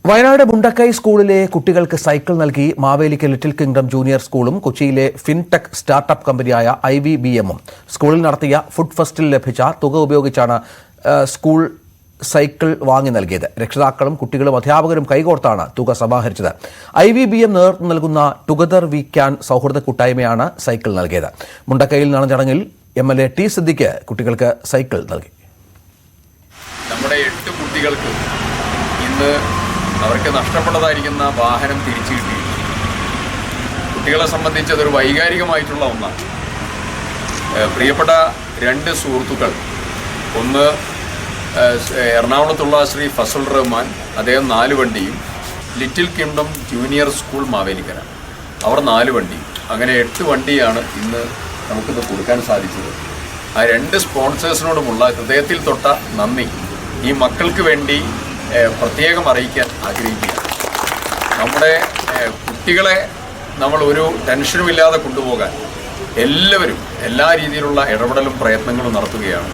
വയനാട് മുണ്ടക്കൈ സ്കൂളിലെ കുട്ടികൾക്ക് സൈക്കിൾ നൽകി മാവേലിക്ക് ലിറ്റിൽ കിങ്ഡം ജൂനിയർ സ്കൂളും കൊച്ചിയിലെ ഫിൻടെക് സ്റ്റാർട്ടപ്പ് കമ്പനിയായ IVBMഉം സ്കൂളിൽ നടത്തിയ ഫുഡ് ഫെസ്റ്റിൽ ലഭിച്ച തുക ഉപയോഗിച്ചാണ് സ്കൂൾ സൈക്കിൾ വാങ്ങി നൽകിയത്. രക്ഷിതാക്കളും കുട്ടികളും അധ്യാപകരും കൈകോർത്താണ് തുക സമാഹരിച്ചത്. IVBM നേതൃത്വം നൽകുന്ന ടുഗദർ വി ക്യാൻ സൗഹൃദ കൂട്ടായ്മയാണ് സൈക്കിൾ നൽകിയത്. മുണ്ടക്കൈയിൽ നടന്ന ചടങ്ങിൽ MLA T സിദ്ദിഖ് കുട്ടികൾക്ക് സൈക്കിൾ നൽകി. നമ്മുടെ 8 കുട്ടികൾക്ക് ഇന്ന് അവർക്ക് നഷ്ടപ്പെട്ടതായിരിക്കുന്ന വാഹനം തിരിച്ചു കിട്ടി. കുട്ടികളെ സംബന്ധിച്ച് അതൊരു വൈകാരികമായിട്ടുള്ള ഒന്നാണ്. പ്രിയപ്പെട്ട 2 സുഹൃത്തുക്കൾ, ഒന്ന് എറണാകുളത്തുള്ള ശ്രീ ഫസൽ റഹ്മാൻ, അദ്ദേഹം 4 വണ്ടിയും, little kingdom junior school Mavelikkara അവർ 4 വണ്ടിയും, അങ്ങനെ 8 വണ്ടിയാണ് ഇന്ന് നമുക്കിത് കൊടുക്കാൻ സാധിച്ചത്. ആ 2 സ്പോൺസേഴ്സിനോടുമുള്ള ഹൃദയത്തിൽ തൊട്ട നന്ദി ഈ മക്കൾക്ക് വേണ്ടി പ്രത്യേകം അറിയിക്കാൻ ആഗ്രഹിക്കുക. നമ്മുടെ കുട്ടികളെ നമ്മൾ ഒരു ടെൻഷനുമില്ലാതെ കൊണ്ടുപോകാൻ എല്ലാവരും എല്ലാ രീതിയിലുള്ള ഇടപെടലും പ്രയത്നങ്ങളും നടത്തുകയാണ്.